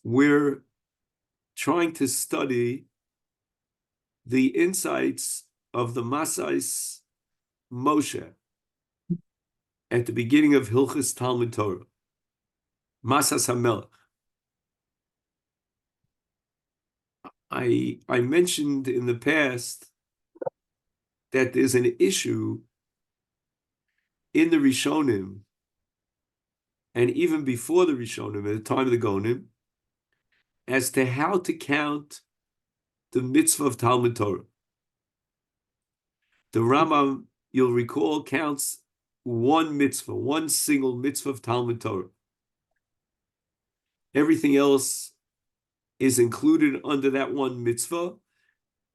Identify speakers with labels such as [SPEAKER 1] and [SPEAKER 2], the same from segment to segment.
[SPEAKER 1] We're trying to study the insights of the Masais Moshe at the beginning of Hilchos Talmud Torah, Masas HaMelech. I mentioned in the past that there's an issue in the Rishonim, and even before the Rishonim, at the time of the Gonim, as to how to count the mitzvah of Talmud Torah. The Rambam, you'll recall, counts one mitzvah, one single mitzvah of Talmud Torah. Everything else is included under that one mitzvah.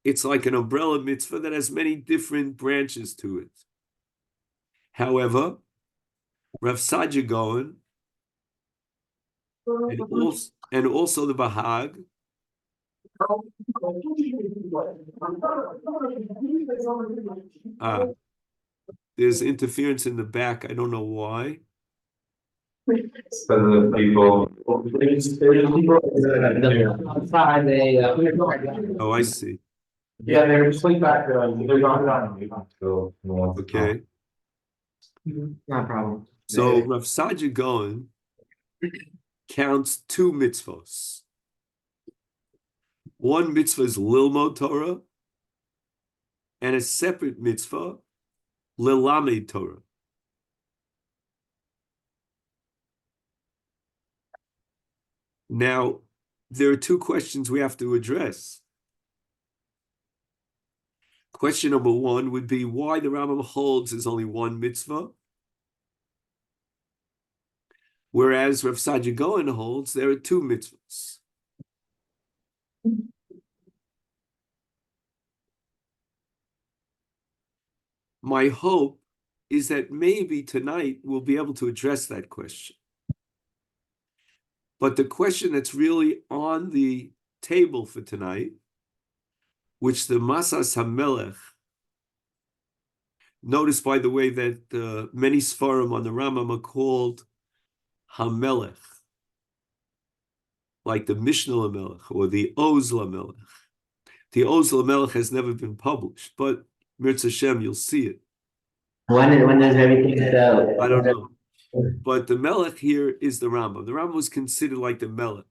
[SPEAKER 1] It's like an umbrella mitzvah that has many different branches to it. However, Rav Azarya Berzon and also the Bahag there's interference in the back. I don't know why.
[SPEAKER 2] The people.
[SPEAKER 1] Oh, I see.
[SPEAKER 2] Yeah, they're just back. They're not.
[SPEAKER 1] Okay.
[SPEAKER 2] Not a problem.
[SPEAKER 1] So Rav Azarya Berzon counts two mitzvahs. One mitzvah is Lilmod Torah, and a separate mitzvah, Lilamed Torah. Now, there are two questions we have to address. Question number one would be why the Rambam holds there's only one mitzvah, whereas Rav Azarya Berzon holds there are two mitzvahs. My hope is that maybe tonight we'll be able to address that question. But the question that's really on the table for tonight, which the Masas HaMelech, notice by the way that many Sfarim on the Rambam are called HaMelech, like the Mishnah LaMelech or the Oz LaMelech. The Oz LaMelech has never been published, but Mirza Hashem, you'll see it.
[SPEAKER 3] When does everything start?
[SPEAKER 1] I don't know. But the Melech here is the Rambam. The Rambam was considered like the Melech.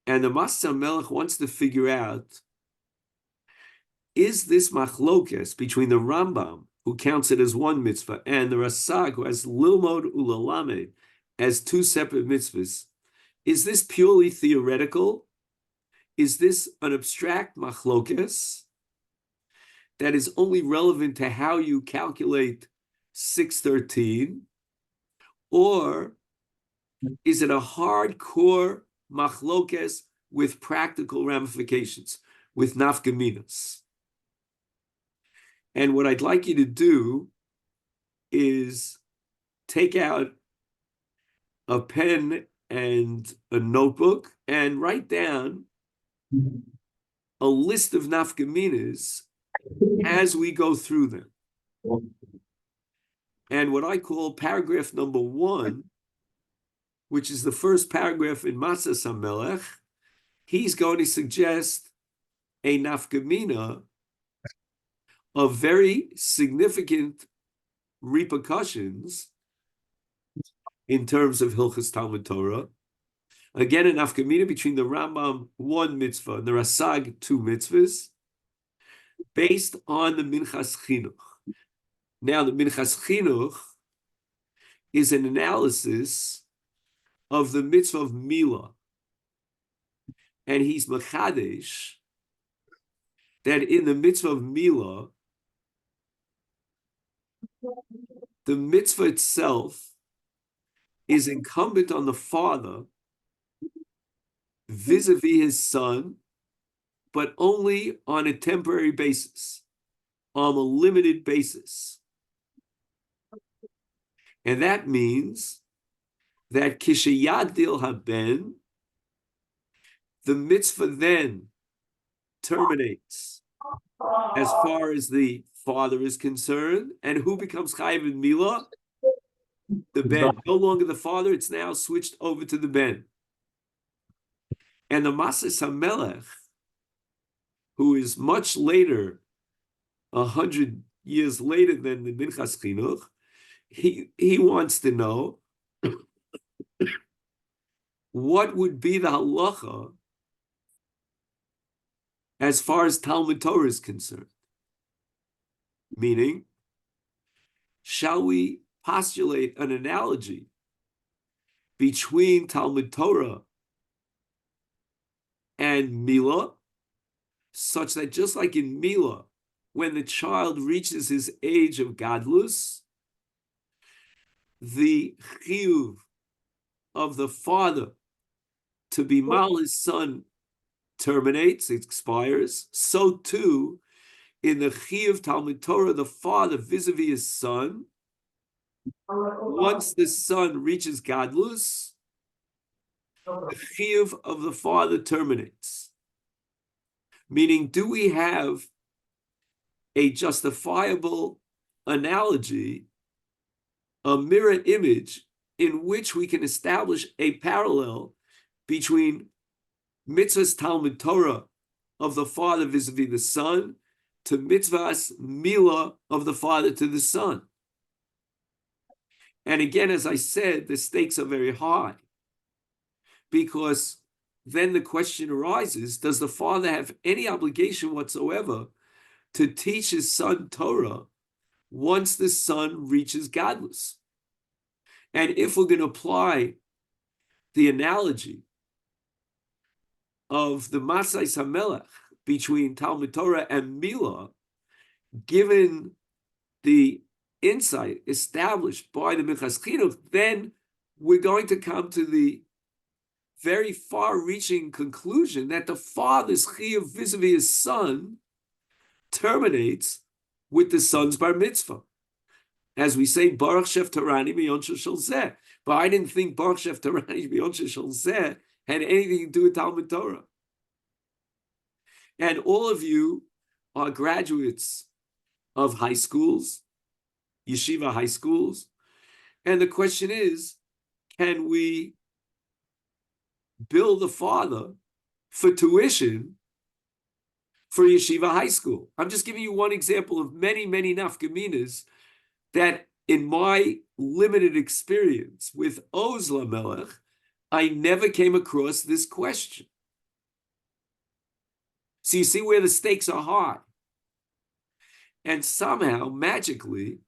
[SPEAKER 1] And the Masas HaMelech wants to figure out, is this machlokes between the Rambam, who counts it as one mitzvah, and the Rasag, who has Lilmod Ulalamed as two separate mitzvahs, is this purely theoretical? Is this an abstract machlokes that is only relevant to how you calculate 613, or is it a hardcore machlokes with practical ramifications, with nafkaminas? And what I'd like you to do is take out a pen and a notebook and write down a list of nafkaminas as we go through them. And what I call paragraph number 1, which is the first paragraph in Masas HaMelech, he's going to suggest a nafkamina of very significant repercussions in terms of Hilchos Talmud Torah. Again, a nafkamina between the Rambam, one mitzvah, and the Rasag, two mitzvahs, based on the Minchas Chinuch. Now, the Minchas Chinuch is an analysis of the mitzvah of Milah. And he's Mechadesh that in the mitzvah of Milah, the mitzvah itself is incumbent on the father vis-a-vis his son, but only on a temporary basis, on a limited basis. And that means that Kishayadil Haben, the mitzvah then terminates as far as the father is concerned. And who becomes chayiv in milah? the ben. No longer the father, it's now switched over to the ben. And the Masas HaMelech, who is much later, 100 years later than the Minchas Chinuch, he wants to know what would be the halacha as far as Talmud Torah is concerned. Meaning, shall we postulate an analogy between Talmud Torah and Milah, such that just like in Milah, when the child reaches his age of Gadlus, the chiyuv of the father to be mal his son terminates, expires. So too, in the chiyuv Talmud Torah, the father vis-a-vis his son, once the son reaches Gadlus, the chiyuv of the father terminates. Meaning, do we have a justifiable analogy, a mirror image, in which we can establish a parallel between mitzvahs Talmud Torah of the father vis-a-vis the son to mitzvahs Milah of the father to the son? And again, as I said, the stakes are very high, because then the question arises, does the father have any obligation whatsoever to teach his son Torah once the son reaches Gadlus? And if we're going to apply the analogy of the Masais HaMelech between Talmud Torah and Milah, given the insight established by the Minchas Chinuch, then we're going to come to the very far-reaching conclusion that the father's chiyuv vis-a-vis his son terminates with the son's bar mitzvah. As we say, Baruch Shef Tarani B'Yonsha Shel Zeh. But I didn't think Baruch Shef Tarani B'Yonsha Shel Zeh had anything to do with Talmud Torah. And all of you are graduates of high schools, yeshiva high schools. And the question is, can we bill the father for tuition for yeshiva high school? I'm just giving you one example of many, many nafkaminas that in my limited experience with Oz Lamelech, I never came across this question. So you see where the stakes are high. And somehow, magically,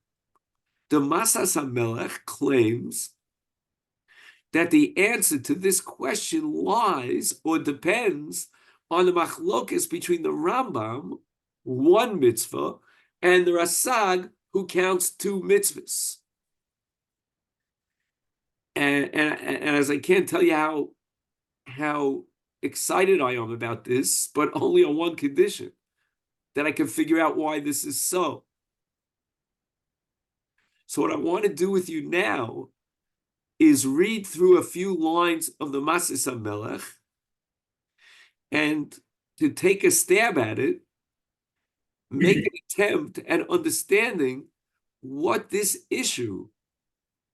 [SPEAKER 1] the Masas HaMelech claims that the answer to this question lies or depends on the machlokas between the Rambam, one mitzvah, and the Rasag, who counts two mitzvahs. And as I can't tell you how excited I am about this, but only on one condition, that I can figure out why this is so. So what I want to do with you now is read through a few lines of the Masas HaMelech and to take a stab at it, make an attempt at understanding what this issue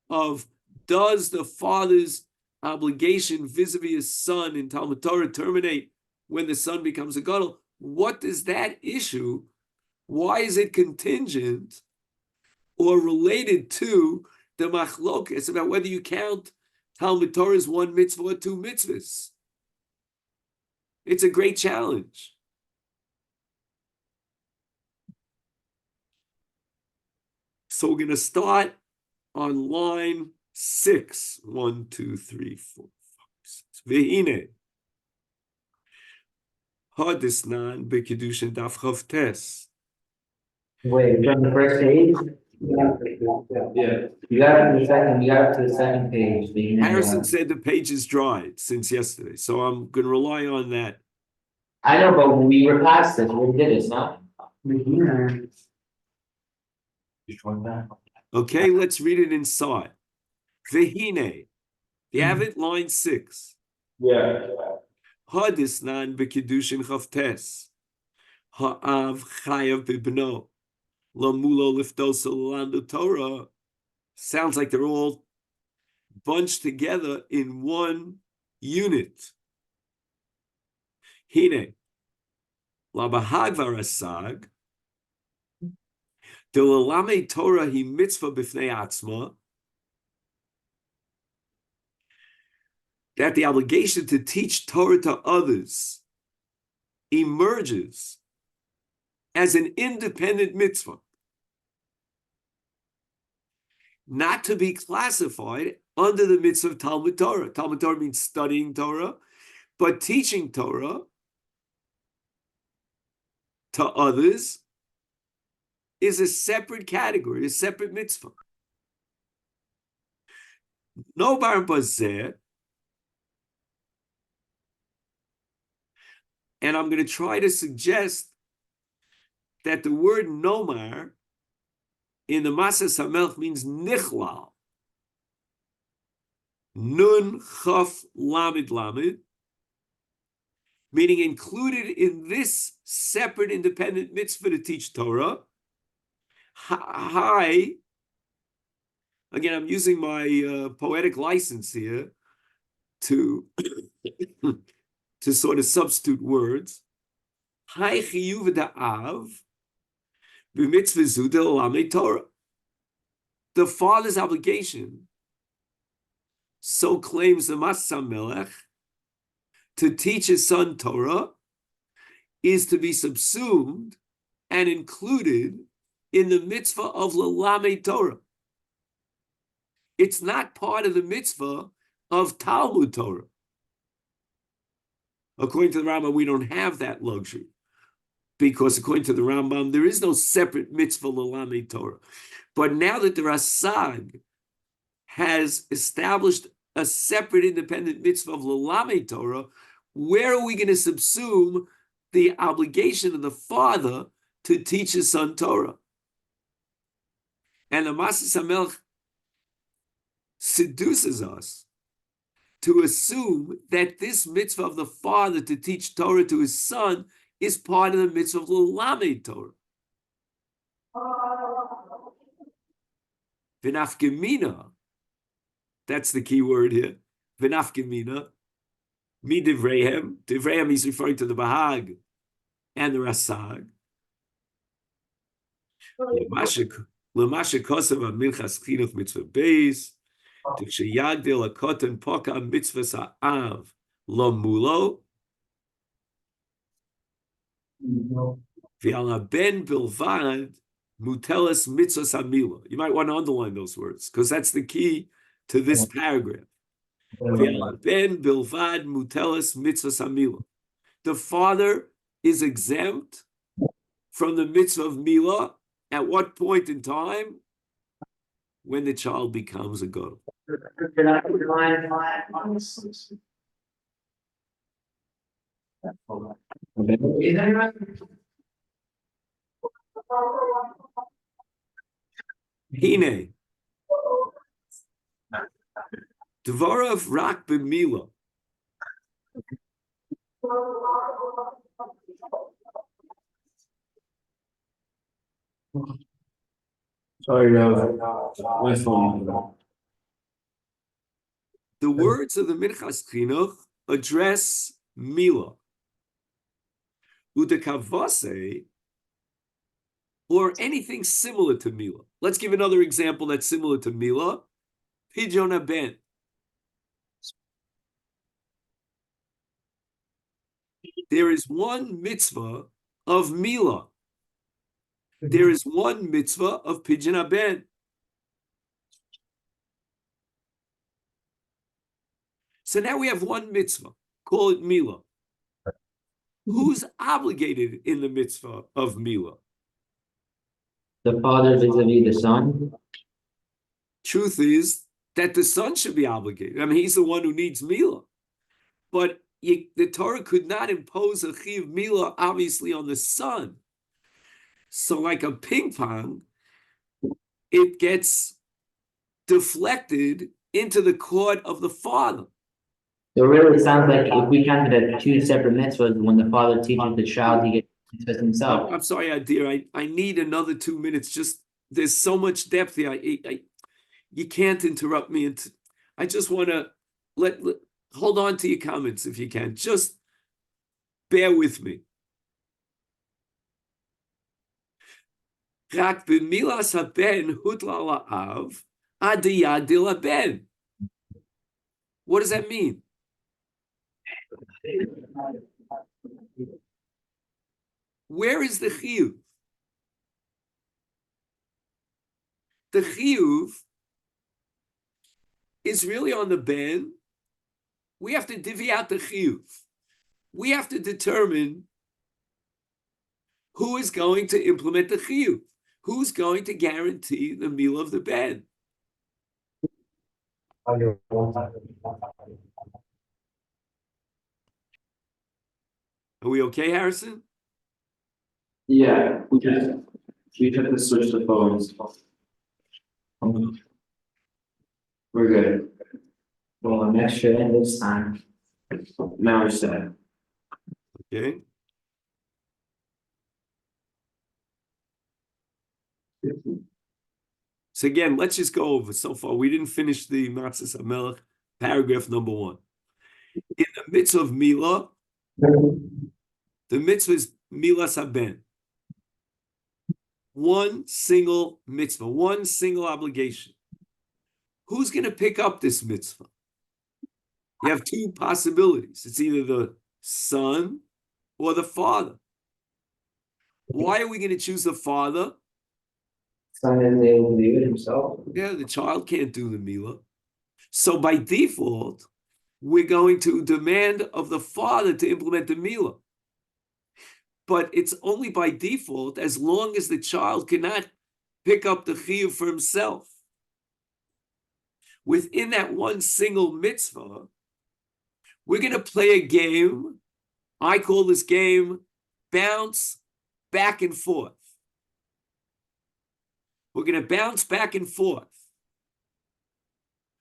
[SPEAKER 1] of does the father's obligation vis-a-vis his son in Talmud Torah terminate when the son becomes a gadol? What does that issue, why is it contingent or related to the machlokas about whether you count Talmud Torah as one mitzvah or two mitzvahs? It's a great challenge. So we're going to start on line 6. 1, 2, 3, 4, 5, 6. Vehine. Hadisnan bekedushin daf chav tes.
[SPEAKER 3] Wait, from the first page? Yeah. You got to the second page.
[SPEAKER 1] Harrison said the page is dried since yesterday, so I'm going to rely on that.
[SPEAKER 3] I know, but we were past this. We did it, no?
[SPEAKER 1] Okay, let's read it inside. Vehine. You have it, line 6.
[SPEAKER 2] Yeah.
[SPEAKER 1] Hadisnan bekedushin chav tes. Ha'av chayav bibno. Lamulo liftoso l'landu Torah. Sounds like they're all bunched together in one unit. Hine, labahag varasag, the lalame Torah hi mitzvah b'fnei atzma, that the obligation to teach Torah to others emerges as an independent mitzvah, not to be classified under the mitzvah of Talmud Torah. Talmud Torah means studying Torah, but teaching Torah to others is a separate category, a separate mitzvah. No bar bazeh, and I'm going to try to suggest that the word nomar in the Masas HaMelech means nichlal. Nun chaf lamid lamid, meaning included in this separate independent mitzvah to teach Torah. Hi, again, I'm using my poetic license here to to sort of substitute words. Hi chiyuv da'av b'mitzvah zu d'lamei Torah. The father's obligation, so claims the Masas HaMelech, to teach his son Torah, is to be subsumed and included in the mitzvah of l'lamei Torah. It's not part of the mitzvah of Talmud Torah. According to the Rambam, we don't have that luxury, because according to the Rambam, there is no separate mitzvah l'lamei Torah. But now that the Rasag has established a separate independent mitzvah of l'lamei Torah, where are we going to subsume the obligation of the father to teach his son Torah? And the Masas HaMelech seduces us to assume that this mitzvah of the father to teach Torah to his son is part of the mitzvah of l'lamei Torah. V'nafgemina, that's the key word here. V'nafgemina, mi divreihem. Divreihem, he's referring to the Bahag and the Rasag. L'masha kosev ha-minchas chinuch mitzvah beis, t'ksheyagdil ha-koten poka mitzvahs ha'av lo mulo, v'al ha-ben bilvad mutelas mitzvahs ha-mila. You might want to underline those words, because that's the key to this paragraph. V'al ha-ben bilvad mutelas mitzvahs ha-mila. The father is exempt from the mitzvah of Mila. At what point in time? When the child becomes a gadol. Hine, dvarav rak b'mila.
[SPEAKER 2] Sorry, my phone.
[SPEAKER 1] The words of the Minchas Chinuch address Mila. Udekavase, or anything similar to Mila. Let's give another example that's similar to Mila. Pidyon haben. There is one mitzvah of Mila. There is one mitzvah of Pidyon haben. So now we have one mitzvah, call it Mila. Who's obligated in the mitzvah of Mila?
[SPEAKER 3] The father vis-a-vis the son.
[SPEAKER 1] Truth is that the son should be obligated. I mean, he's the one who needs Mila. But the Torah could not impose a chiv Mila, obviously, on the son. So like a ping pong, it gets deflected into the court of the father.
[SPEAKER 3] So really, it sounds like if we counted as two separate mitzvahs, when the father teaches the child, he gets mitzvahs himself.
[SPEAKER 1] I'm sorry, dear. I need another 2 minutes. Just there's so much depth here. You can't interrupt me. I just want to hold on to your comments if you can. Just bear with me. Rak b'milas haben hutla la'av adiyad dilaben. What does that mean? Where is the chiyuv? The chiyuv is really on the ben. We have to divvy out the chiyuv. We have to determine who is going to implement the chiyuv. Who's going to guarantee the meal of the ben? Are we okay, Harrison?
[SPEAKER 2] Yeah, we have to switch the phones. We're good.
[SPEAKER 3] Well, an extra in this time.
[SPEAKER 2] Now we're set.
[SPEAKER 1] Okay. So again, let's just go over so far. We didn't finish the Matzah Hamelech, paragraph number 1. In the mitzvah of Milah, the mitzvah is Milas Haben. One single mitzvah, one single obligation. Who's going to pick up this mitzvah? You have two possibilities. It's either the son or the father. Why are we going to choose the father?
[SPEAKER 3] Son is able to do it himself.
[SPEAKER 1] Yeah, the child can't do the Milah. So by default, we're going to demand of the father to implement the Milah. But it's only by default as long as the child cannot pick up the chiyuv for himself. Within that one single mitzvah, we're going to play a game. I call this game bounce back and forth. We're going to bounce back and forth.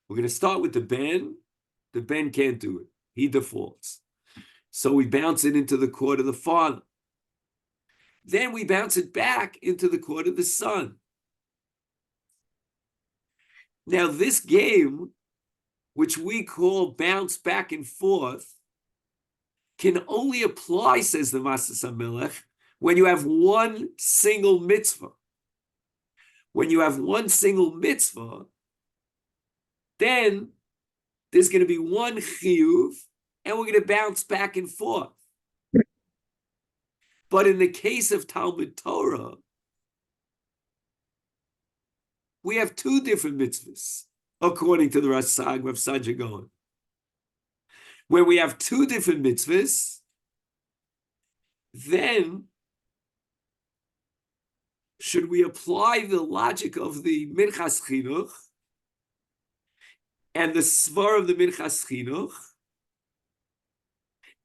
[SPEAKER 1] We're going to start with the ben. The ben can't do it. He defaults. So we bounce it into the court of the father. Then we bounce it back into the court of the son. Now this game, which we call bounce back and forth, can only apply, says the Matzah Hamelech, when you have one single mitzvah. When you have one single mitzvah, then there's going to be one chiyuv, and we're going to bounce back and forth. But in the case of Talmud Torah, we have two different mitzvahs, according to the Rasag of Sajagon. When we have two different mitzvahs, then should we apply the logic of the Minchas Chinuch and the Svar of the Minchas Chinuch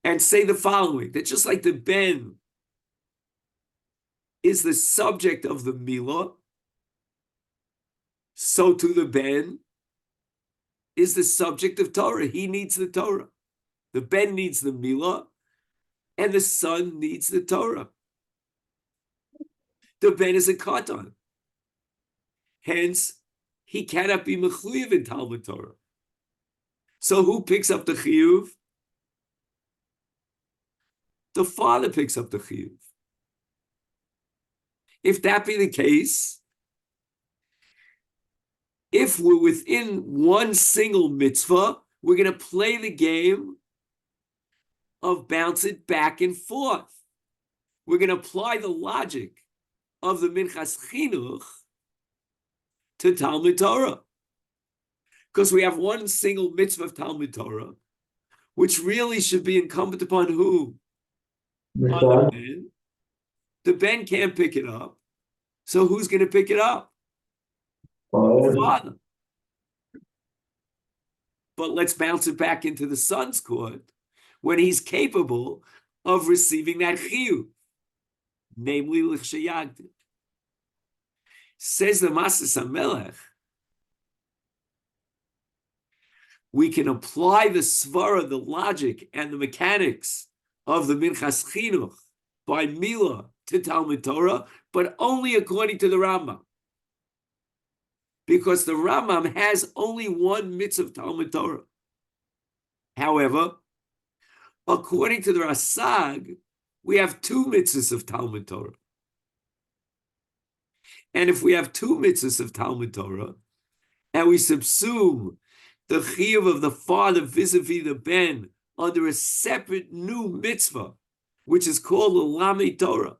[SPEAKER 1] and say the following, that just like the Ben is the subject of the Milah, so too the Ben is the subject of Torah. He needs the Torah. The Ben needs the Milah, and the son needs the Torah. The Ben is a katan. Hence, he cannot be mechuyev in Talmud Torah. So who picks up the chiyuv? The father picks up the chiyuv. If that be the case, if we're within one single mitzvah, we're going to play the game of bounce it back and forth. We're going to apply the logic of the Minchas Chinuch to Talmud Torah. Because we have one single mitzvah of Talmud Torah, which really should be incumbent upon who? On the Ben. The Ben can't pick it up. So who's going to pick it up? The father. But let's bounce it back into the son's court when he's capable of receiving that chiyuv, namely l'chsheyagdid. Says the Matzah Hamelech, we can apply the svara, the logic, and the mechanics of the Minchas Chinuch by Milah to Talmud Torah, but only according to the Rambam. because the Rambam has only one mitzvah of Talmud Torah. However, according to the Rasag, we have two mitzvahs of Talmud Torah. And if we have two mitzvahs of Talmud Torah, and we subsume the chiyuv of the father vis-a-vis the ben under a separate new mitzvah, which is called the Lamed Torah,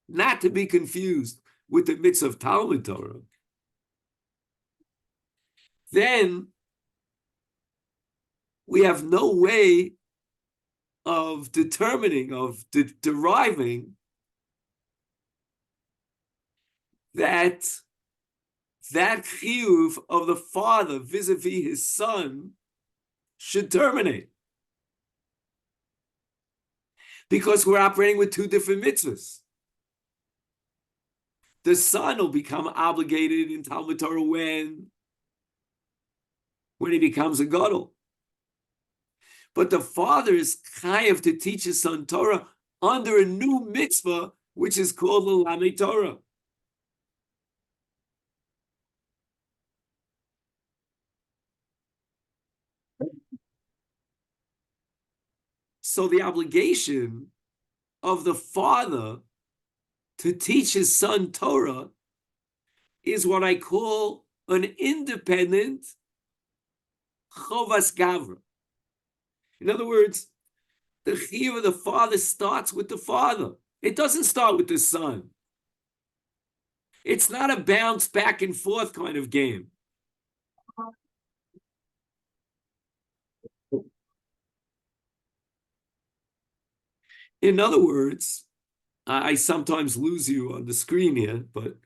[SPEAKER 1] not to be confused with the mitzvah of Talmud Torah, then we have no way of determining, of deriving that chiyuv of the father vis-a-vis his son should terminate. Because we're operating with two different mitzvahs. The son will become obligated in Talmud Torah when he becomes a gadol. But the father is chayav to teach his son Torah under a new mitzvah, which is called the Lamed Torah. So the obligation of the father to teach his son Torah is what I call an independent chovas gavra. In other words, the chiyuv of the father starts with the father. It doesn't start with the son. It's not a bounce back and forth kind of game. In other words, I sometimes lose you on the screen here, but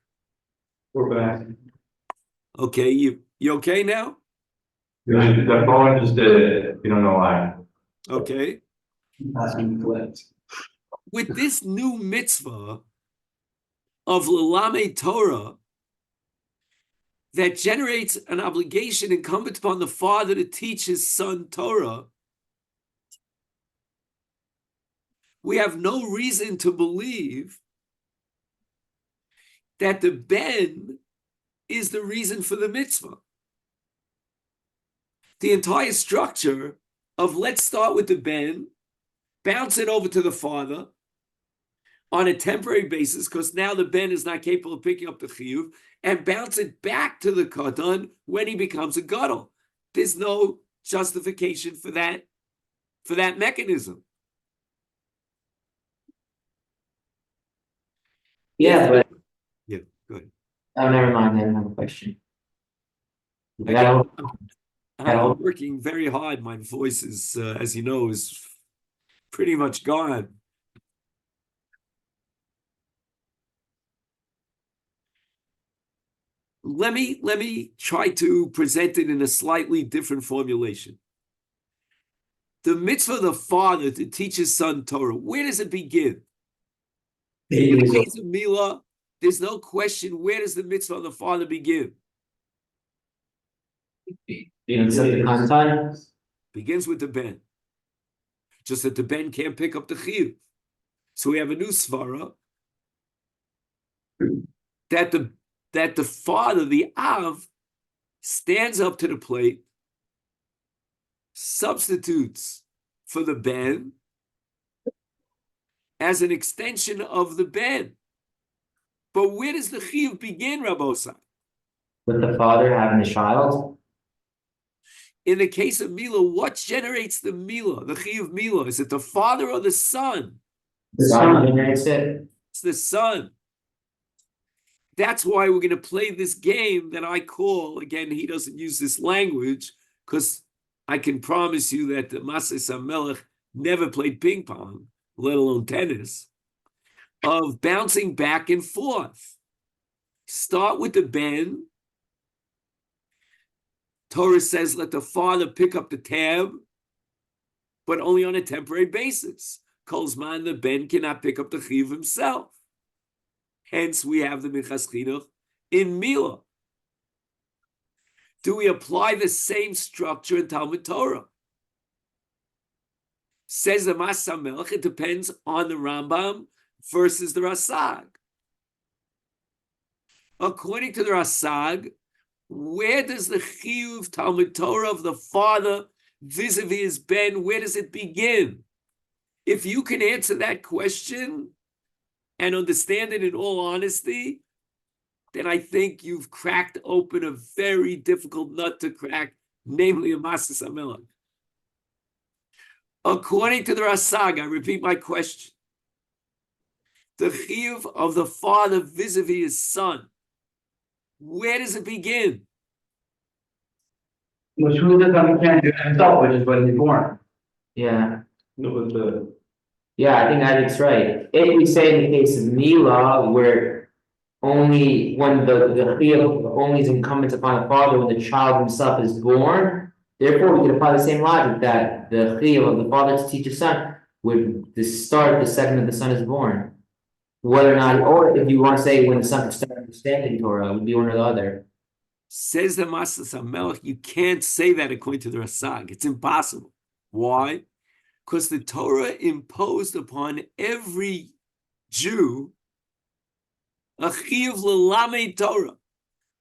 [SPEAKER 2] We're back.
[SPEAKER 1] okay, you okay now?
[SPEAKER 4] The phone just did it, you don't know why.
[SPEAKER 1] Okay.
[SPEAKER 2] Asking flipped.
[SPEAKER 1] With this new mitzvah of Lamed Torah that generates an obligation incumbent upon the father to teach his son Torah, we have no reason to believe that the ben is the reason for the mitzvah. The entire structure of let's start with the ben, bounce it over to the father on a temporary basis, because now the ben is not capable of picking up the chiyuv, and bounce it back to the katan when he becomes a gadol. There's no justification for that mechanism.
[SPEAKER 3] Yeah, but
[SPEAKER 1] Yeah, go ahead.
[SPEAKER 3] oh, never mind. I have a question. I got
[SPEAKER 1] I'm working very hard. My voice is, as you know, is pretty much gone. Let me try to present it in a slightly different formulation. The mitzvah of the father to teach his son Torah, where does it begin? In the case of Milah, there's no question, where does the mitzvah of the father begin?
[SPEAKER 3] Inside the content.
[SPEAKER 1] Begins with the ben. Just that the ben can't pick up the chiyuv. So we have a new svara that the father, the Av, stands up to the plate, substitutes for the ben as an extension of the ben. But where does the chiyuv begin, Rabosa?
[SPEAKER 3] With the father having a child.
[SPEAKER 1] In the case of Milah, what generates the Milah, the chiyuv Milah? Is it the father or the son?
[SPEAKER 3] The son generates it.
[SPEAKER 1] It's the son. That's why we're going to play this game that I call, again, he doesn't use this language, because I can promise you that the Masas HaMelech never played ping pong, let alone tennis, of bouncing back and forth. Start with the ben. Torah says, let the father pick up the tab, but only on a temporary basis. Kolzman, the ben cannot pick up the chiyuv himself. Hence, we have the Minchas Chinuch in Milah. Do we apply the same structure in Talmud Torah? Says the Mas HaMelech, it depends on the Rambam versus the Rasag. According to the Rasag, Where does the chiyuv Talmud Torah of the father vis-a-vis his ben, where does it begin? If you can answer that question and understand it in all honesty, then I think you've cracked open a very difficult nut to crack, namely a Masas HaMelech. According to the Rasag, I repeat my question. The chiyuv of the father vis-a-vis his son, where does it begin?
[SPEAKER 3] Which who the son can't do himself, which is when he's born. Yeah,
[SPEAKER 4] No, but the,
[SPEAKER 3] yeah, I think that's right. If we say in the case of Mila, where only when the chiyuv only is incumbent upon the father when the child himself is born, therefore we can apply the same logic that the chiyuv of the father to teach his son would start the second the son is born. Whether or not, or if you want to say when the son can start understanding Torah, it would be one or the other.
[SPEAKER 1] Says the Masas HaMelech, you can't say that according to the Rasag. It's impossible. Why? Because the Torah imposed upon every Jew a chiyuv l'lamed Torah.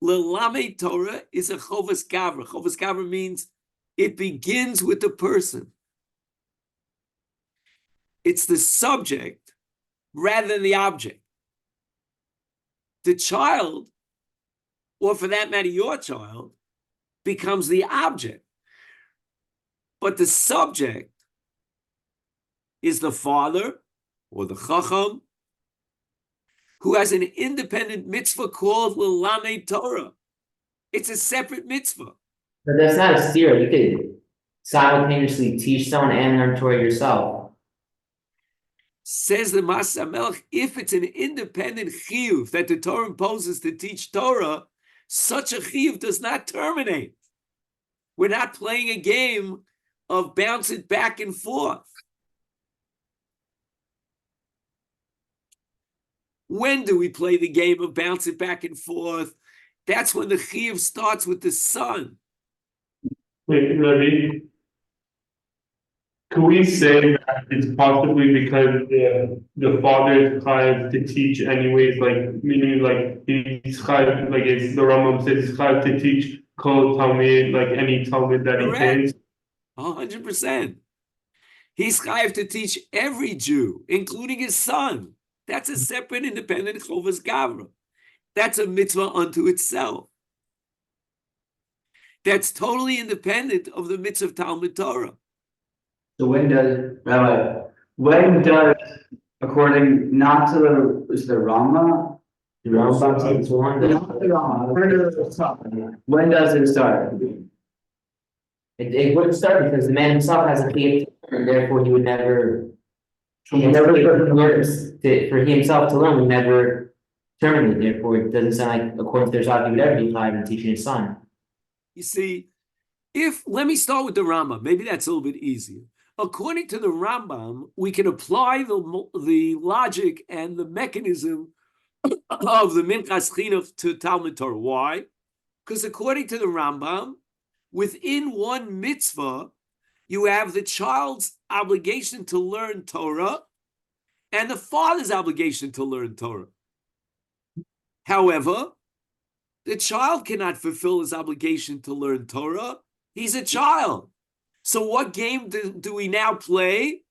[SPEAKER 1] L'lamed Torah is a chovas gavra. Chovas gavra means it begins with the person. It's the subject rather than the object. The child, or for that matter, your child, becomes the object. But the subject is the father or the chacham who has an independent mitzvah called l'lamed Torah. It's a separate mitzvah.
[SPEAKER 3] But that's not a steer. You could simultaneously teach someone and learn Torah yourself.
[SPEAKER 1] Says the Masas HaMelech, if it's an independent chiyuv that the Torah imposes to teach Torah, such a chiyuv does not terminate. We're not playing a game of bounce it back and forth. When do we play the game of bounce it back and forth? That's when the chiyuv starts with the son.
[SPEAKER 5] Wait, Rabbi, could we say that it's possibly because the father is chayav to teach anyways, like meaning like he's chayav, like it's the Rambam says he's chayav to teach kol Talmud, like any Talmud that he
[SPEAKER 1] Correct.
[SPEAKER 5] can.
[SPEAKER 1] 100%. He's chayav to teach every Jew, including his son. That's a separate, independent chovas gavra. That's a mitzvah unto itself. That's totally independent of the mitzvah of Talmud Torah.
[SPEAKER 2] So when does, according not to the, is the Rama?
[SPEAKER 3] The Rambam says one.
[SPEAKER 2] Not the Rama, when does it start?
[SPEAKER 3] It wouldn't start because the man himself has a chiyuv, and therefore he would never. For himself to learn would never terminate. Therefore, it doesn't sound like, according to their thought, he would ever be chayav in teaching his son.
[SPEAKER 1] You see, let me start with the Rambam. Maybe that's a little bit easier. According to the Rambam, we can apply the logic and the mechanism of the Minchas Chinuch to Talmud Torah. Why? Because according to the Rambam, within one mitzvah, you have the child's obligation to learn Torah and the father's obligation to learn Torah. However, the child cannot fulfill his obligation to learn Torah. He's a child. So what game do we now play?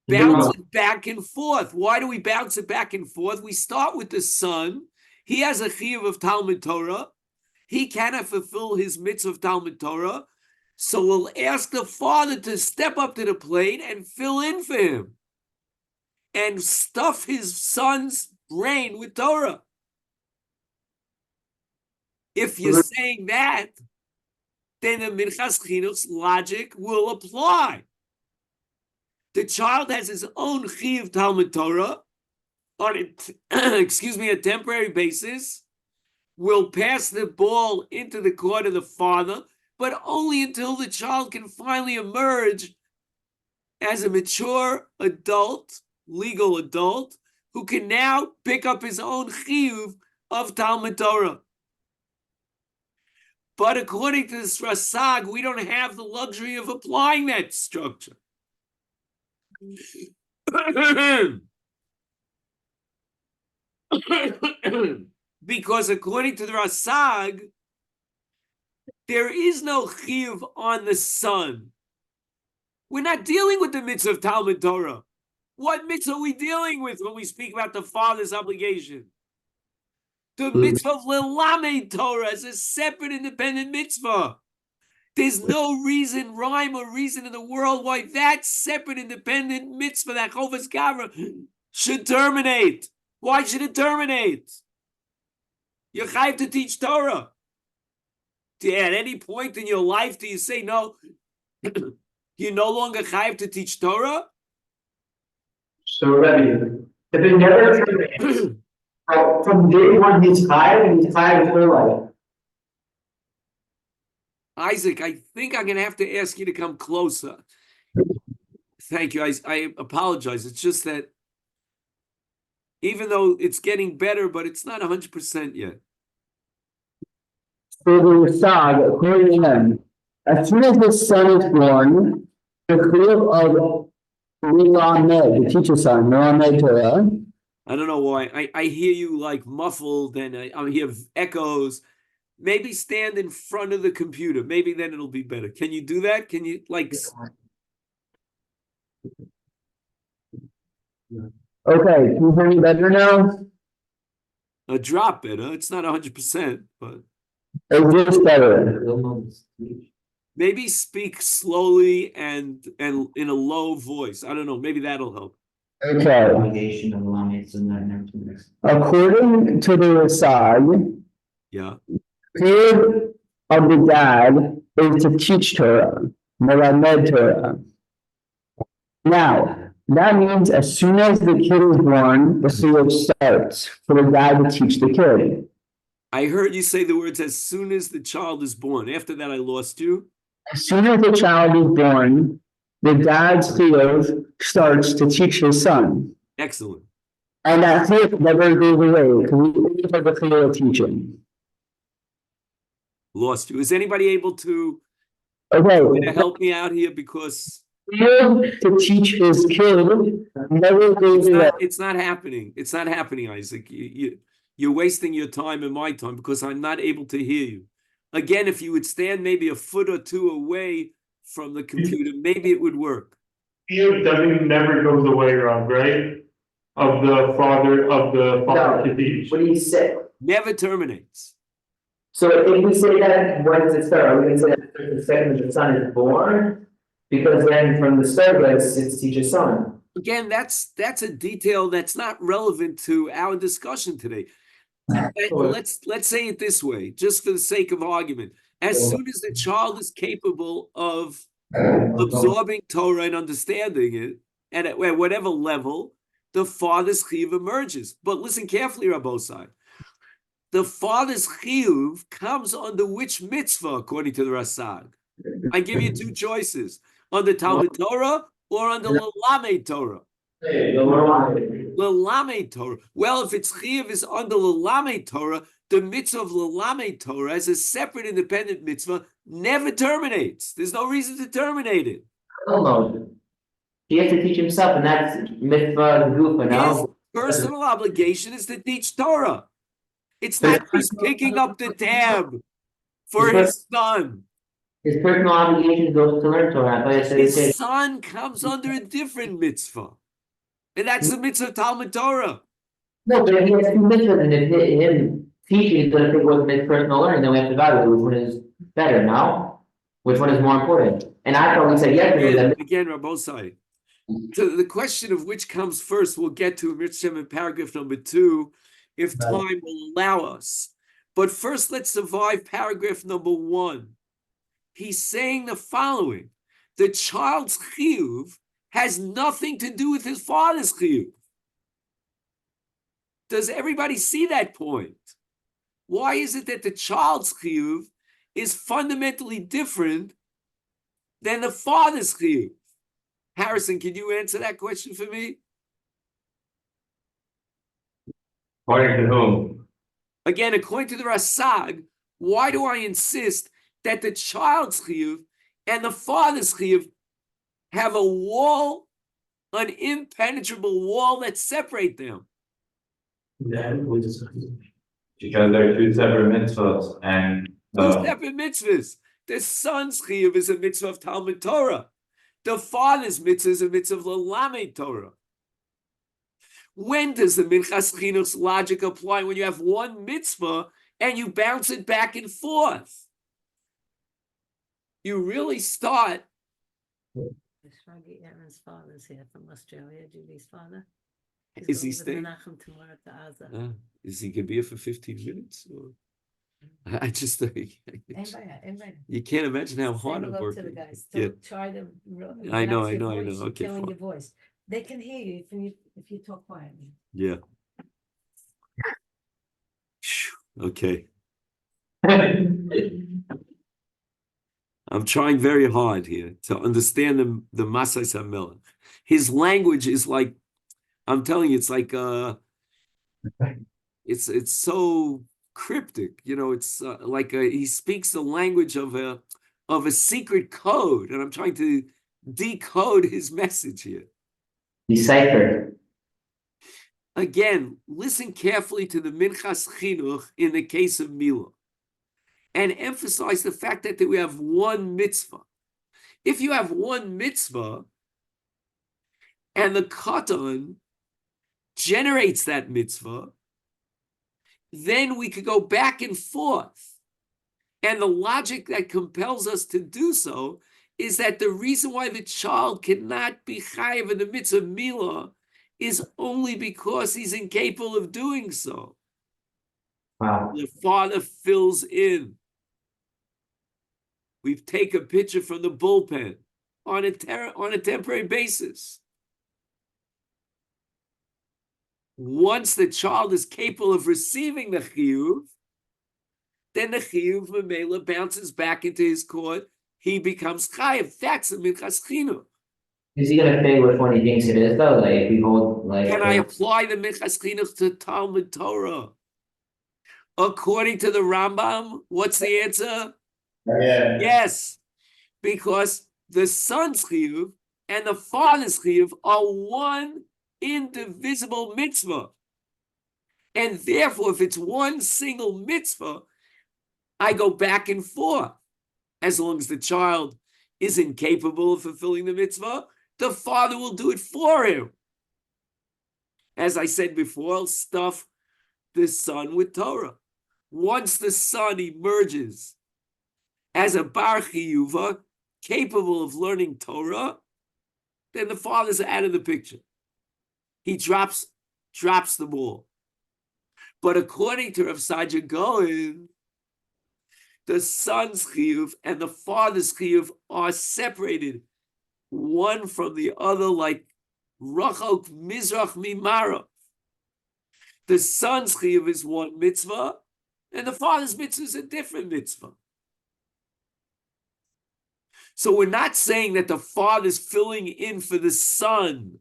[SPEAKER 1] Bounce it back and forth. Why do we bounce it back and forth? We start with the son. He has a chiyuv of Talmud Torah. He cannot fulfill his mitzvah of Talmud Torah. So we'll ask the father to step up to the plate and fill in for him and stuff his son's brain with Torah. If you're saying that, then the Minchas Chinuch's logic will apply. The child has his own chiyuv Talmud Torah on a temporary basis, will pass the ball into the court of the father, but only until the child can finally emerge as a mature adult, legal adult, who can now pick up his own chiyuv of Talmud Torah. But according to this Rasag, we don't have the luxury of applying that structure. Because according to the Rasag, There is no chiyuv on the son. We're not dealing with the mitzvah of Talmud Torah. What mitzvah are we dealing with when we speak about the father's obligation? The mitzvah of Lelamed Torah is a separate independent mitzvah. There's no reason, rhyme or reason in the world why that separate independent mitzvah, that Chovas Gavra, should terminate. Why should it terminate? You're chayav to teach Torah. At any point in your life do you say, no, you're no longer chayav to teach Torah?
[SPEAKER 3] So, Rabbi, if it never terminates, from day one he's chayav for life.
[SPEAKER 1] Isaac, I think I'm going to have to ask you to come closer. Thank you. I apologize. It's just that even though it's getting better, but it's not 100% yet.
[SPEAKER 6] For the Rasag, according to him, as soon as the son is born, the chiyuv of Melamed, the teacher son, Melamed Torah.
[SPEAKER 1] I don't know why. I hear you like muffled and I hear echoes. Maybe stand in front of the computer. Maybe then it'll be better. Can you do that? Can you like...
[SPEAKER 6] Okay, can you hear me better now?
[SPEAKER 1] A drop better. It's not 100%, but...
[SPEAKER 6] Is this better?
[SPEAKER 1] Maybe speak slowly and in a low voice. I don't know. Maybe that'll help.
[SPEAKER 6] Okay. According to the Rasag,
[SPEAKER 1] Yeah.
[SPEAKER 6] chiyuv of the dad is to teach Torah, Melamed Torah. Now, that means as soon as the kid is born, the chiyuv starts for the dad to teach the kid.
[SPEAKER 1] I heard you say the words as soon as the child is born. After that, I lost you.
[SPEAKER 6] As soon as the child is born, the dad's chiyuv starts to teach his son.
[SPEAKER 1] Excellent.
[SPEAKER 6] And that chiyuv never goes away because we always have the chiyuv of teaching.
[SPEAKER 1] Lost you. Is anybody able to
[SPEAKER 6] Okay.
[SPEAKER 1] help me out here? Because
[SPEAKER 6] Chiyuv to teach his kid never goes away.
[SPEAKER 1] it's not happening. It's not happening, Isaac. You're wasting your time and my time because I'm not able to hear you. Again, if you would stand maybe a foot or two away from the computer, maybe it would work.
[SPEAKER 5] Chiyuv doesn't never goes away, Rob, right? Of the father to teach.
[SPEAKER 3] What do you say?
[SPEAKER 1] Never terminates.
[SPEAKER 3] So if we say that, when does it start? Are we going to say that the second the son is born? Because then from the start, it's teach a son.
[SPEAKER 1] Again, that's a detail that's not relevant to our discussion today. Let's say it this way, just for the sake of argument. As soon as the child is capable of absorbing Torah and understanding it, and at whatever level, the father's chiyuv emerges. But listen carefully, Rabbosai. The father's chiyuv comes under which mitzvah, according to the Rasag? I give you two choices: under Talmud Torah or under Lelamed Torah. Lelamed Torah. Well, if its chiyuv is under Lelamed Torah, the mitzvah of Lelamed Torah as a separate independent mitzvah never terminates. There's no reason to terminate it.
[SPEAKER 3] No. He has to teach himself, and that's mitzvah gufa now.
[SPEAKER 1] His personal obligation is to teach Torah. It's not he's picking up the tab for his son.
[SPEAKER 3] His personal obligation goes to learn Torah.
[SPEAKER 1] His son comes under a different mitzvah. And that's the mitzvah of Talmud Torah.
[SPEAKER 3] No, but if he has two mitzvahs, and if him teaching is going to pick what's his personal learning, then we have to evaluate which one is better now. Which one is more important? And I thought we said yesterday that
[SPEAKER 1] Again, Rabbosai. So the question of which comes first, we'll get to in paragraph number 2, if time will allow us. But first, let's survive paragraph number 1. He's saying the following: the child's chiyuv has nothing to do with his father's chiyuv. Does everybody see that point? Why is it that the child's chiyuv is fundamentally different than the father's chiyuv? Harrison, can you answer that question for me?
[SPEAKER 4] According to whom?
[SPEAKER 1] Again, according to the Rasag, why do I insist that the child's chiyuv and the father's chiyuv have a wall, an impenetrable wall that separate them?
[SPEAKER 4] Because they're two separate mitzvot and
[SPEAKER 1] Two separate mitzvahs. The son's chiyuv is a mitzvah of Talmud Torah. The father's mitzvah is a mitzvah of Lamed Torah. When does the Minchas Chinuch's logic apply? When you have one mitzvah and you bounce it back and forth. You really start.
[SPEAKER 7] Shaggy Aaron's father's here from Australia, Julie's father.
[SPEAKER 1] Is he
[SPEAKER 7] going with
[SPEAKER 1] staying?
[SPEAKER 7] Menachem tomorrow to Gaza.
[SPEAKER 1] Is he gonna be here for 15 minutes? Or? I just think
[SPEAKER 7] Invite
[SPEAKER 1] you can't imagine how
[SPEAKER 7] him.
[SPEAKER 1] hard
[SPEAKER 7] Say
[SPEAKER 1] I'm
[SPEAKER 7] hello to the
[SPEAKER 1] working.
[SPEAKER 7] guys.
[SPEAKER 1] Yeah.
[SPEAKER 7] Don't try to
[SPEAKER 1] I know,
[SPEAKER 7] relax your
[SPEAKER 1] I know.
[SPEAKER 7] voice. You're
[SPEAKER 1] Okay,
[SPEAKER 7] killing
[SPEAKER 1] fine.
[SPEAKER 7] your voice. They can hear you if you talk quietly.
[SPEAKER 1] Yeah. Okay. I'm trying very hard here to understand the Masais HaMelech. His language is like, I'm telling you, it's like it's so cryptic, it's like he speaks the language of a secret code, and I'm trying to decode his message here.
[SPEAKER 3] Decipher.
[SPEAKER 1] Again, listen carefully to the Minchas Chinuch in the case of Mila, and emphasize the fact that we have one mitzvah. If you have one mitzvah, and the katan generates that mitzvah, then we could go back and forth. And the logic that compels us to do so is that the reason why the child cannot be chayiv in the mitzvah Mila is only because he's incapable of doing so.
[SPEAKER 3] Wow.
[SPEAKER 1] The father fills in. We take a picture from the bullpen on a temporary basis. Once the child is capable of receiving the chiyuv, then the chiyuv memela bounces back into his court. He becomes chayiv. That's the minchas chinuch.
[SPEAKER 3] Is he gonna say which one he thinks it is though? Like if we hold like.
[SPEAKER 1] Can I apply the minchas chinuch to Talmud Torah? According to the Rambam, what's the answer?
[SPEAKER 4] Yeah.
[SPEAKER 1] Yes, because the son's chiyuv and the father's chiyuv are one indivisible mitzvah. And therefore, if it's one single mitzvah, I go back and forth. As long as the child is incapable of fulfilling the mitzvah, the father will do it for him. As I said before, I'll stuff the son with Torah. Once the son emerges as a bar chiyuva, capable of learning Torah, then the father's out of the picture. He drops the ball. But according to Rav Saadia Gaon, the son's chiyuv and the father's chiyuv are separated one from the other like rachok mizrach mimarav. The son's chiyuv is one mitzvah, and the father's mitzvah is a different mitzvah. So we're not saying that the father's filling in for the son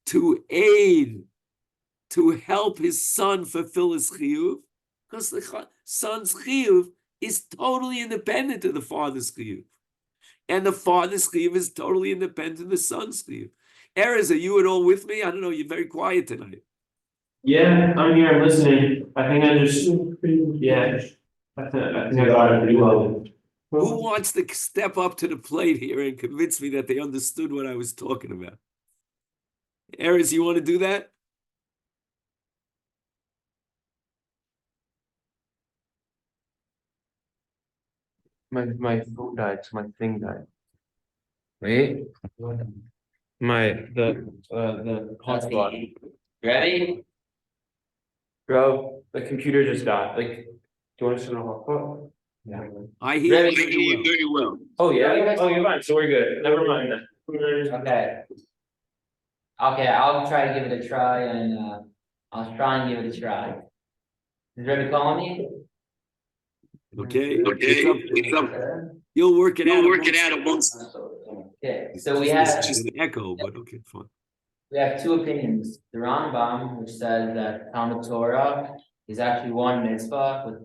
[SPEAKER 1] to aid, to help his son fulfill his chiyuv, because the son's chiyuv is totally independent of the father's chiyuv. And the father's chiyuv is totally independent of the son's chiyuv. Erez, are you at all with me? I don't know, you're very quiet tonight.
[SPEAKER 2] Yeah, I'm here, I'm listening. I think I just, yeah. I think I got it pretty well.
[SPEAKER 1] Who wants to step up to the plate here and convince me that they understood what I was talking about? Erez, you want to do that?
[SPEAKER 2] My phone died, so my thing died.
[SPEAKER 3] Wait.
[SPEAKER 2] The hotspot.
[SPEAKER 3] Ready?
[SPEAKER 2] Bro, the computer just died, like, do you want to turn on hotspot? Yeah.
[SPEAKER 1] I hear you very well.
[SPEAKER 2] Oh, yeah, oh, you're fine, so we're good, never mind then.
[SPEAKER 3] Okay. Okay, I'll try to give it a try and I'll try and give it a try. Is Rebbe calling me?
[SPEAKER 1] Okay. It's up. You'll work it out at once.
[SPEAKER 3] Okay, so we have.
[SPEAKER 1] It's just an echo, but okay, fine.
[SPEAKER 3] We have two opinions. The Rambam, which says that Talmud Torah is actually one mitzvah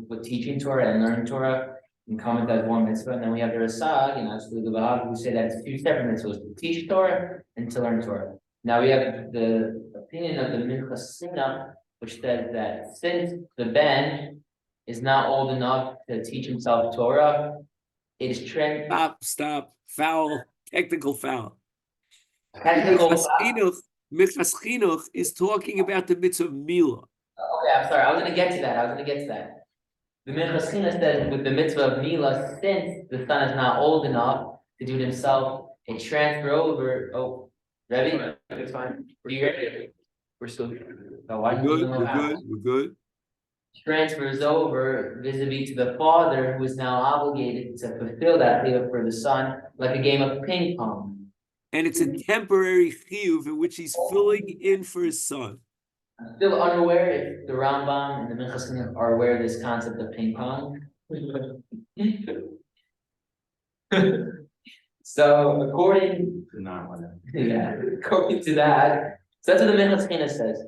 [SPEAKER 3] with teaching Torah and learning Torah and comment as one mitzvah. And then we have the Rasag and actually the Bahag who say that it's two separate mitzvahs, to teach Torah and to learn Torah. Now we have the opinion of the Minchas Chinuch, which says that since the Ben is not old enough to teach himself Torah, is
[SPEAKER 1] Stop. Foul. Technical foul.
[SPEAKER 3] technical.
[SPEAKER 1] Minchas Chinuch is talking about the mitzvah of Milah.
[SPEAKER 3] Okay, I'm sorry, I was gonna get to that. The Minchas Chinuch says with the mitzvah of Milah, since the son is not old enough to do it himself, it transfer over, Rebbe? It's fine. You hear? We're still here. Oh, why
[SPEAKER 1] We're
[SPEAKER 3] you moving
[SPEAKER 1] good. We're good.
[SPEAKER 3] Transfers over vis-a-vis to the father, who is now obligated to fulfill that chiyuv for the son, like a game of ping pong.
[SPEAKER 1] And it's a temporary chiyuv in which he's filling in for his son.
[SPEAKER 3] I'm still unaware if the Rambam and the Minchas Chinuch are aware of this concept of ping pong. So according to that, so that's what the Minchas Chinuch says.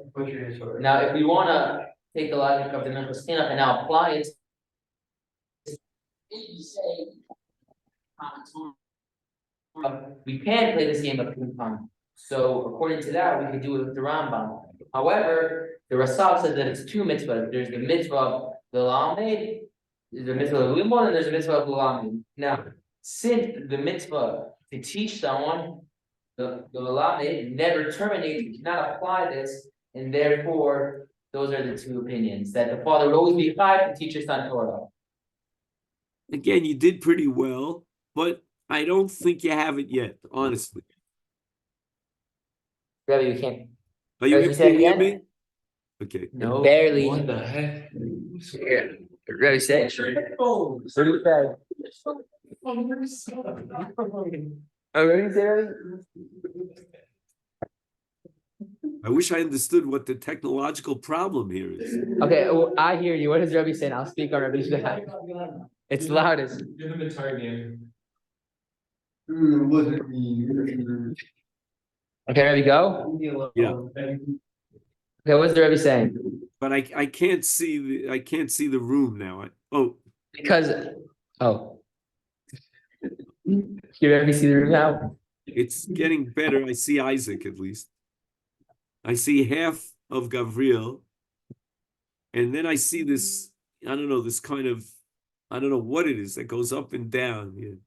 [SPEAKER 3] Now, if we want to take the logic of the Minchas Chinuch and now apply it, if you say we can play this game of ping pong. So according to that, we could do it with the Rambam. However, the Rasav says that it's two mitzvahs. There's the mitzvah of the Lamed, there's the mitzvah of Limon, and there's the mitzvah of Lamed. Now, since the mitzvah to teach someone, the Lamed never terminates, you cannot apply this, and therefore, those are the two opinions, that the father would always be chayav to teach his son Torah.
[SPEAKER 1] Again, you did pretty well, but I don't think you have it yet, honestly.
[SPEAKER 3] Rebbe, you can't.
[SPEAKER 1] Are you
[SPEAKER 3] Rebbe,
[SPEAKER 1] able
[SPEAKER 3] say it
[SPEAKER 1] to hear
[SPEAKER 3] again?
[SPEAKER 1] me? Okay.
[SPEAKER 3] No. Barely.
[SPEAKER 2] What the heck?
[SPEAKER 3] Rebbe, say it. What do you say? Oh, Rebbe, say Rebbe?
[SPEAKER 1] I wish I understood what the technological problem here is.
[SPEAKER 3] Okay, well, I hear you. What is Rebbe saying? I'll speak on Rebbe's behalf. It's loudest.
[SPEAKER 2] Give him a target.
[SPEAKER 3] Okay, Rebbe, go.
[SPEAKER 1] Yeah.
[SPEAKER 3] Okay, what's the Rebbe saying?
[SPEAKER 1] But I can't see the room now.
[SPEAKER 3] Because, you Rebbe see the room now?
[SPEAKER 1] It's getting better. I see Isaac at least. I see half of Gavriel, and then I see this, I don't know, this kind of, I don't know what it is that goes up and down here.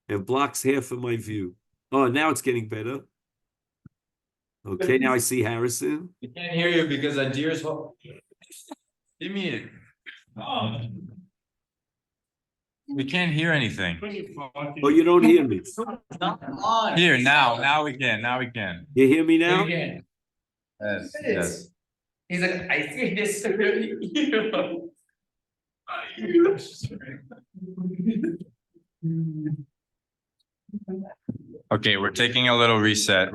[SPEAKER 1] It blocks half of my view. Oh, now it's getting better. Okay, now I see Harrison.
[SPEAKER 2] We can't hear you because Andir's. Give me it. Oh. We can't hear anything.
[SPEAKER 1] Oh, you don't hear me.
[SPEAKER 2] Here, now we can.
[SPEAKER 1] You hear me now?
[SPEAKER 2] Yes.
[SPEAKER 3] He's like, I see this really.
[SPEAKER 2] Okay, we're taking a little reset.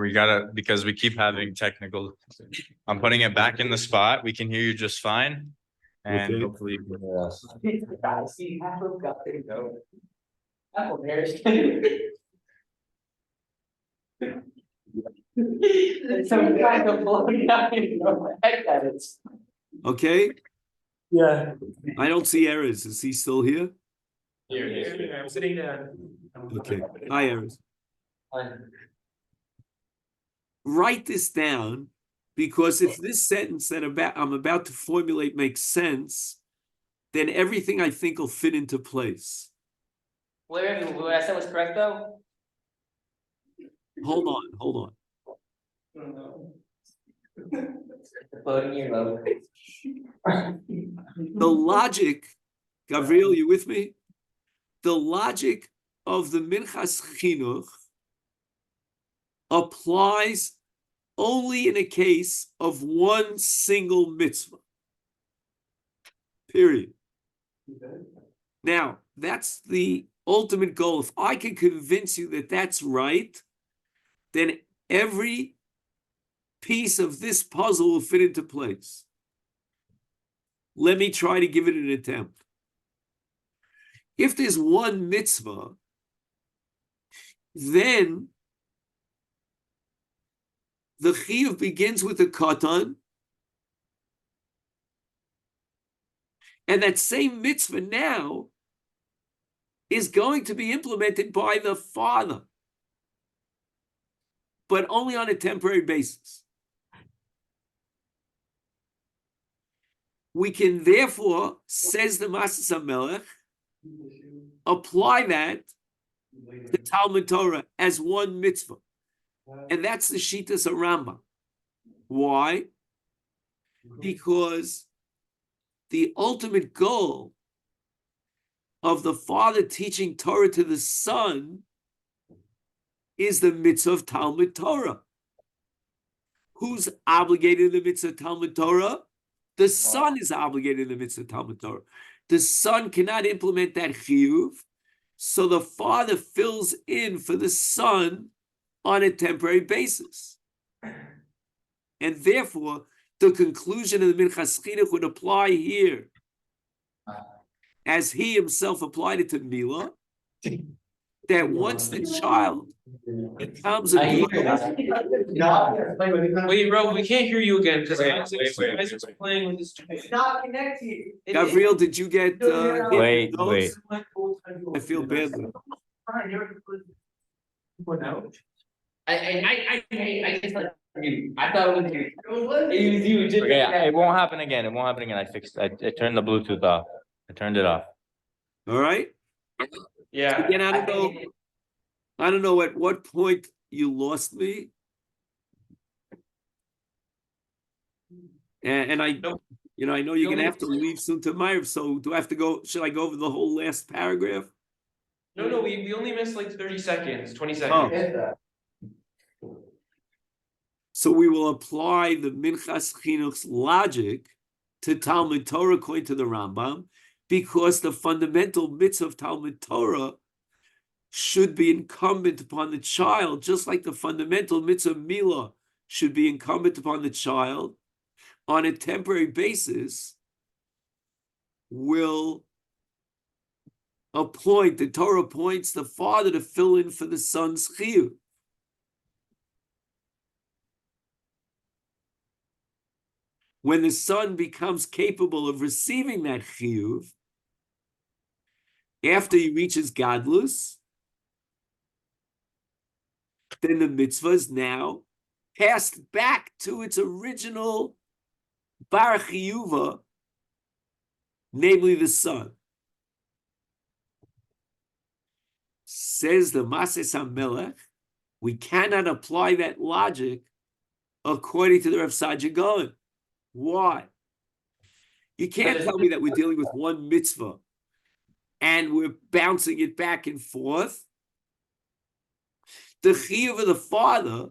[SPEAKER 2] Because we keep having technical. I'm putting it back in the spot. We can hear you just fine. And
[SPEAKER 1] Okay.
[SPEAKER 2] hopefully you can hear us.
[SPEAKER 3] I see half of God, there you go. Apple pears. Some kind of blowing out, you know, heck that is.
[SPEAKER 1] Okay,
[SPEAKER 3] Yeah.
[SPEAKER 1] I don't see Erez. Is he still here?
[SPEAKER 2] Here, I'm sitting there.
[SPEAKER 1] Okay, hi Erez. Write this down, because if this sentence that I'm about to formulate makes sense, then everything I think will fit into place.
[SPEAKER 3] What I said was correct though?
[SPEAKER 1] Hold on.
[SPEAKER 3] Floating your low.
[SPEAKER 1] The logic, Gabriel, you with me? The logic of the Minchas Chinuch applies only in a case of one single mitzvah. Period. Now, that's the ultimate goal. If I can convince you that that's right, then every piece of this puzzle will fit into place. Let me try to give it an attempt. If there's one mitzvah, then the chiyuv begins with the katan, and that same mitzvah now is going to be implemented by the father, but only on a temporary basis. We can therefore, says the Masas HaMelech, apply that to Talmud Torah as one mitzvah. And that's the Shitas of Rambam. Why? Because the ultimate goal of the father teaching Torah to the son is the mitzvah of Talmud Torah. Who's obligated in the mitzvah of Talmud Torah? The son is obligated in the mitzvah of Talmud Torah. The son cannot implement that chiyuv, so the father fills in for the son on a temporary basis. And therefore, the conclusion of the Minchas Chinuch would apply here, as he himself applied it to Mila, that once the child becomes a
[SPEAKER 8] Wait, bro, we can't hear you again because Isaac's playing with his. It's not connected.
[SPEAKER 1] Gabriel, did you get
[SPEAKER 2] Wait.
[SPEAKER 1] I feel badly.
[SPEAKER 3] I thought it was you.
[SPEAKER 2] Okay, it won't happen again. It won't happen again. I turned the Bluetooth off. I turned it off.
[SPEAKER 1] All right.
[SPEAKER 8] Yeah.
[SPEAKER 1] Again, I don't know at what point you lost me. And I know you're gonna have to leave soon to Meir, so do I have to go? Should I go over the whole last paragraph?
[SPEAKER 8] No, we only missed like 30 seconds, 20 seconds.
[SPEAKER 1] So we will apply the Minchas Chinuch's logic to Talmud Torah according to the Rambam, because the fundamental mitzvah of Talmud Torah should be incumbent upon the child, just like the fundamental mitzvah of Milah should be incumbent upon the child. On a temporary basis, will appoint, the Torah appoints the father to fill in for the son's chiyuv. When the son becomes capable of receiving that chiyuv, after he reaches gadlus, then the mitzvah is now passed back to its original bar chiyuva, namely the son. Says the Mases HaMelech, we cannot apply that logic according to the Rav Saadia Gaon. Why? You can't tell me that we're dealing with one mitzvah and we're bouncing it back and forth. The chiyuv of the father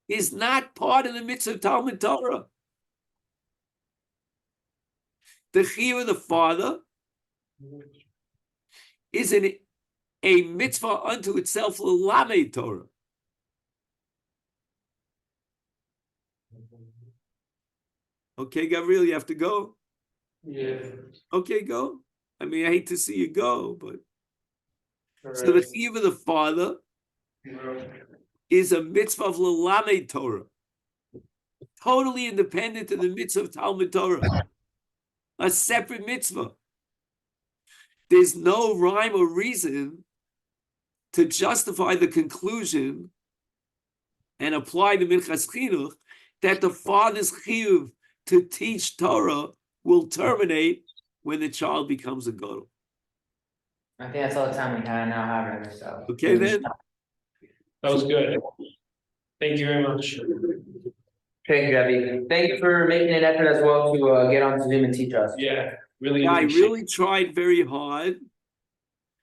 [SPEAKER 1] is not part of the mitzvah of Talmud Torah. The chiyuv of the father is a mitzvah unto itself, l'lamed Torah. Okay, Gabriel, you have to go?
[SPEAKER 5] Yeah.
[SPEAKER 1] Okay, go. I mean, I hate to see you go, but... So the chiyuv of the father is a mitzvah of l'lamed Torah, totally independent of the mitzvah of Talmud Torah, a separate mitzvah. There's no rhyme or reason to justify the conclusion and apply the Minchas Chinuch that the father's chiyuv to teach Torah will terminate when the child becomes a gadol.
[SPEAKER 3] I think that's all the time we have now, however, so.
[SPEAKER 1] Okay, then?
[SPEAKER 5] That was good. Thank you very much.
[SPEAKER 3] Thank you, Rabbi. Thank you for making an effort as well to get on Zoom and teach us.
[SPEAKER 5] Yeah, really.
[SPEAKER 1] I
[SPEAKER 5] appreciate it.
[SPEAKER 1] really tried very hard.